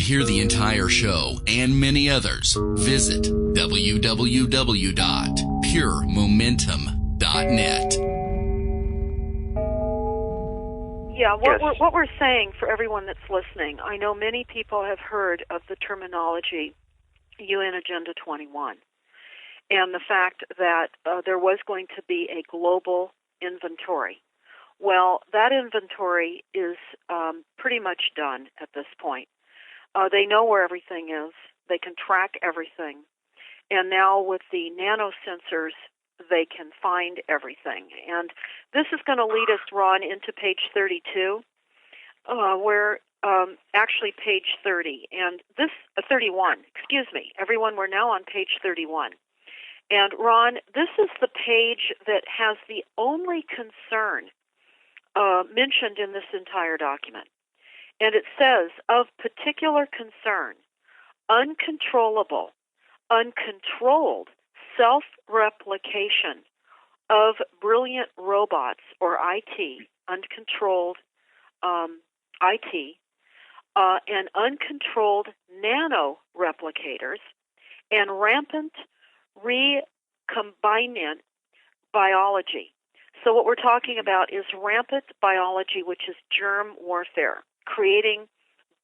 hear the entire show and many others, visit www.puremomentum.net. Yeah, what we're saying for everyone that's listening, I know many people have heard of the terminology UN Agenda 21 and the fact that there was going to be a global inventory. Well, that inventory is pretty much done at this point. They know where everything is. They can track everything. And now with the nanosensors, they can find everything. And this is going to lead us, Ron, into page 32, where actually page 30. And this, 31, excuse me. Everyone, we're now on page 31. And, Ron, this is the page that has the only concern mentioned in this entire document. And it says, of particular concern, uncontrollable, uncontrolled self-replication of brilliant robots, or IT, uncontrolled IT, and uncontrolled nano-replicators, and rampant recombinant biology. So what we're talking about is rampant biology, which is germ warfare, creating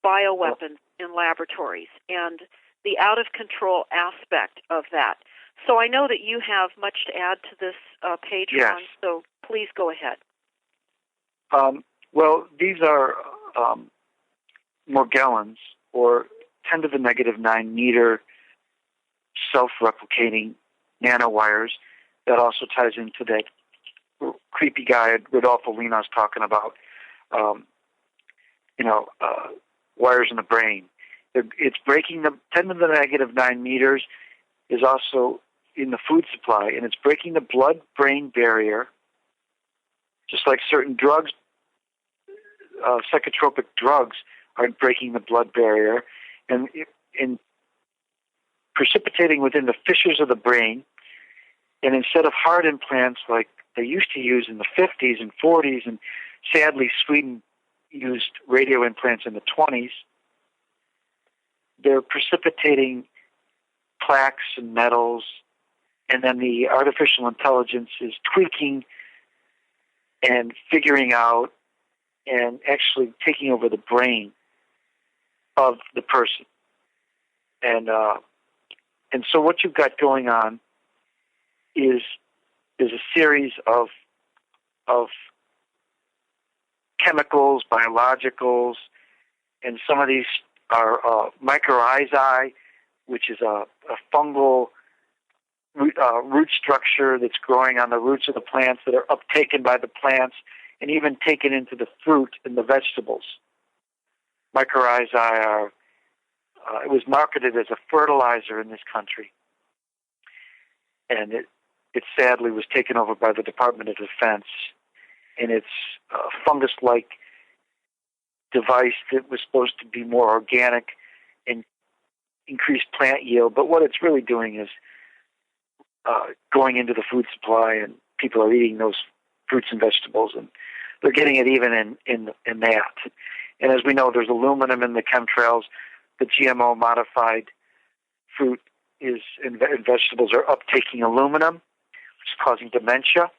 bioweapons in laboratories, and the out-of-control aspect of that. So I know that you have much to add to this page, Ron, so please go ahead. Well, these are Morgellons, or 10 to the negative 9 meter self-replicating nanowires. That also ties into that creepy guy Rodolfo Lina's talking about, wires in the brain. It's breaking the 10 to the negative 9 meters is also in the food supply, and it's breaking the blood-brain barrier, just like certain drugs, psychotropic drugs are breaking the blood barrier and precipitating within the fissures of the brain. And instead of hard implants like they used to use in the 50s and 40s, and sadly Sweden used radio implants in the 20s, they're precipitating plaques and metals, and then the artificial intelligence is tweaking and figuring out and actually taking over the brain of the person. And so what you've got going on is a series of chemicals, biologicals, and some of these are mycorrhizae, which is a fungal root structure that's growing on the roots of the plants that are uptaken by the plants and even taken into the fruit and the vegetables. Mycorrhizae are, it was marketed as a fertilizer in this country, and it sadly was taken over by the Department of Defense, and it's a fungus-like device that was supposed to be more organic and increase plant yield, but what it's really doing is going into the food supply, and people are eating those fruits and vegetables, and they're getting it even in that. And as we know, there's aluminum in the chemtrails. The GMO modified fruit and vegetables are uptaking aluminum, which is causing dementia.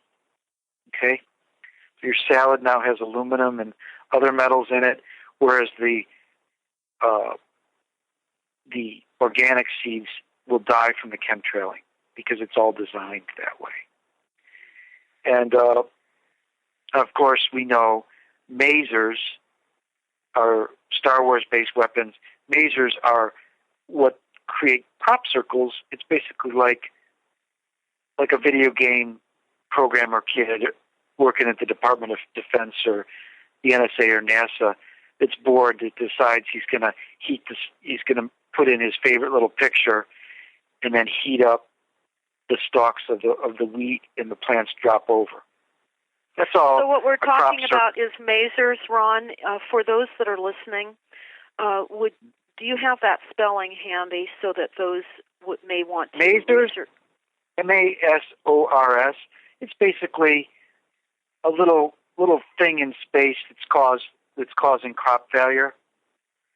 Okay, so your salad now has aluminum and other metals in it, whereas the organic seeds will die from the chemtrailing because it's all designed that way. And of course, we know masers are Star Wars-based weapons. Masers are what create crop circles. It's basically like a video game programmer kid working at the Department of Defense or the NSA or NASA that's bored, that decides he's going to put in his favorite little picture and then heat up the stalks of the wheat, and the plants drop over. That's all. So what we're talking about is masers, Ron. For those that are listening, do you have that spelling handy so that those may want to... Masers, M-A-S-O-R-S. It's basically a little thing in space that's causing crop failure.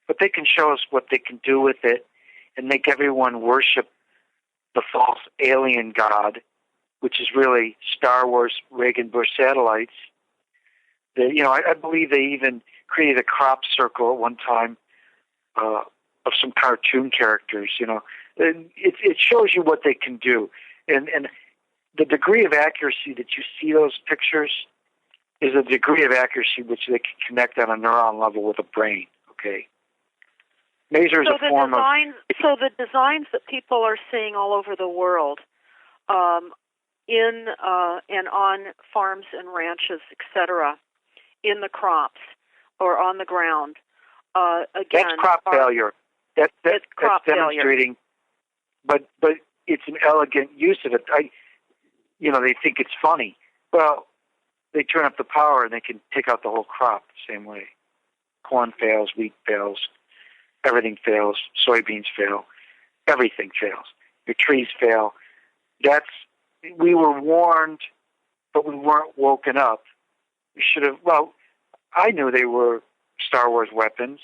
but they can show us what they can do with it and make everyone worship the false alien god, which is really Star Wars Reagan Bush satellites. I believe they even created a crop circle at one time of some cartoon characters. It shows you what they can do, and the degree of accuracy that you see those pictures is a degree of accuracy which they can connect on a neuron level with a brain. Okay. Maser is a form of. So the designs that people are seeing all over the world, in and on farms and ranches, etc., in the crops or on the ground, again, that's crop failure. That's crop demonstrating, failure. But it's an elegant use of it. They think it's funny. Well, they turn up the power and they can take out the whole crop the same way. Corn fails, wheat fails, everything fails, soybeans fail, everything fails. Your trees fail. We were warned, but we weren't woken up. We should have, I knew they were Star Wars weapons.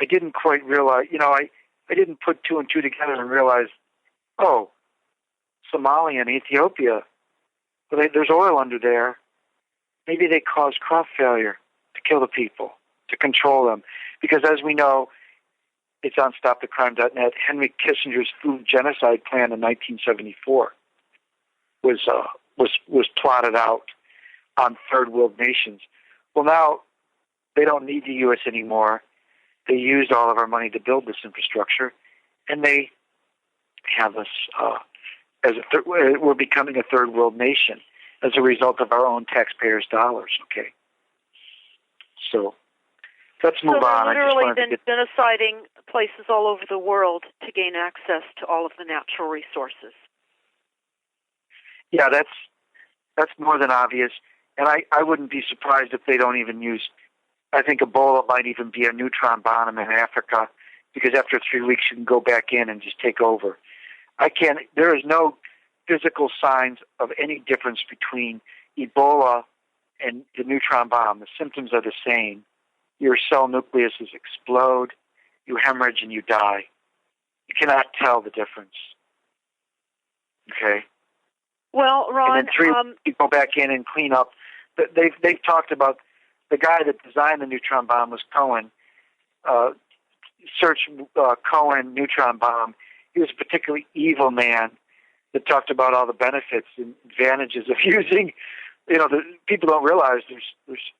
I didn't quite realize, I didn't put two and two together and realize, Somalia and Ethiopia, there's oil under there. Maybe they caused crop failure to kill the people, to control them. Because as we know, it's on StopTheCrime.net, Henry Kissinger's food genocide plan in 1974 was plotted out on third world nations. Well, now they don't need the U.S. anymore. They used all of our money to build this infrastructure, and they have us we're becoming a third world nation as a result of our own taxpayers' dollars. Okay, so let's move on. They're literally genociding places all over the world to gain access to all of the natural resources. Yeah, that's more than obvious, and I wouldn't be surprised if they don't even use. I think Ebola might even be a neutron bomb in Africa, because after 3 weeks you can go back in and just take over. There is no physical signs of any difference between Ebola and the neutron bomb. The symptoms are the same. Your cell nucleuses explode, you hemorrhage, and you die. You cannot tell the difference. Okay? Well, Ron, and then 3 weeks you go back in and clean up. They've talked about the guy that designed the neutron bomb was Cohen. Search Cohen neutron bomb. He was a particularly evil man that talked about all the benefits and advantages of using. People don't realize there's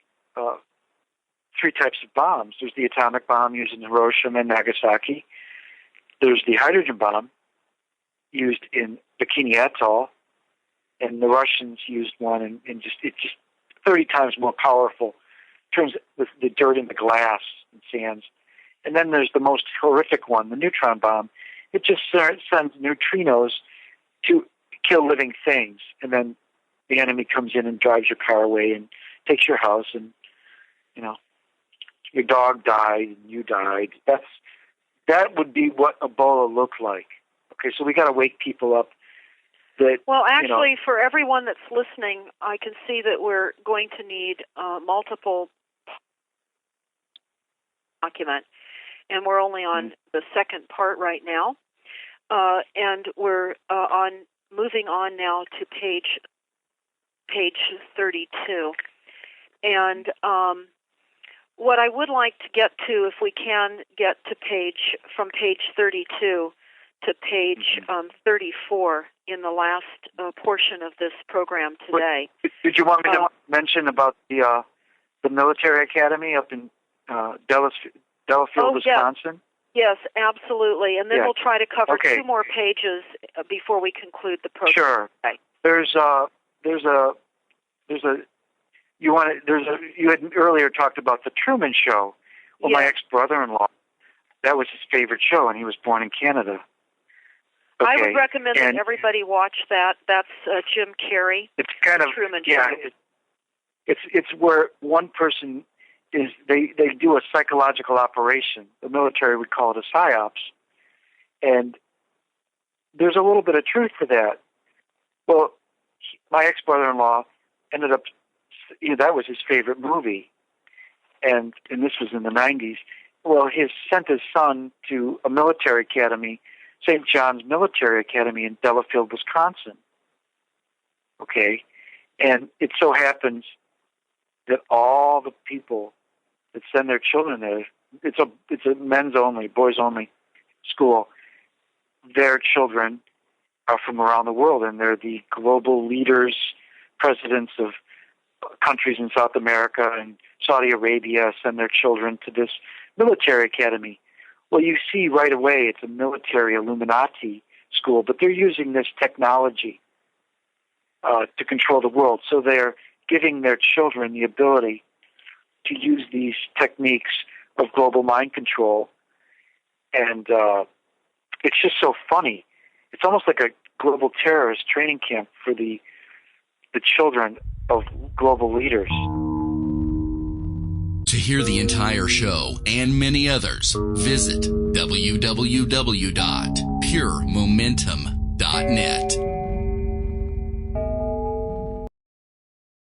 3 types of bombs. There's the atomic bomb used in Hiroshima and Nagasaki. There's the hydrogen bomb used in Bikini Atoll, and the Russians used one, and it's just 30 times more powerful. Turns with the dirt in the glass and sands. And then there's the most horrific one, the neutron bomb. It just sends neutrinos to kill living things, and then the enemy comes in and drives your car away and takes your house, and your dog died and you died. That would be what Ebola looked like. Okay, so we got to wake people up. Well, actually, for everyone that's listening, I can see that we're going to need multiple document, and we're only on the second part right now, and we're moving on now to page 32, and what I would like to get to, if we can get to from page 32 to page 34 in the last portion of this program today. Did you want me to mention about the military academy up in Delafield, Wisconsin? Yes, absolutely. And then we'll try to cover 2 more pages before we conclude the program. Sure. Okay. You had earlier talked about the Truman Show. Well, my ex-brother-in-law, that was his favorite show, and he was born in Canada. Okay. I would recommend that everybody watch that. That's Jim Carrey. It's kind of Truman Show. It's where one person is. They do a psychological operation. The military would call it a psyops, and there's a little bit of truth to that. Well, my ex-brother-in-law ended up. That was his favorite movie, and this was in the 90s. Well, he sent his son to a military academy, St. John's Military Academy in Delafield, Wisconsin. Okay? And it so happens that all the people that send their children there, it's a men's only, boys only school. Their children are from around the world, and they're the global leaders, presidents of countries in South America and Saudi Arabia send their children to this military academy. Well, you see right away it's a military Illuminati school, but they're using this technology to control the world. So they're giving their children the ability to use these techniques of global mind control. And it's just so funny. It's almost like a global terrorist training camp for the children of global leaders. To hear the entire show and many others, visit www.puremomentum.net.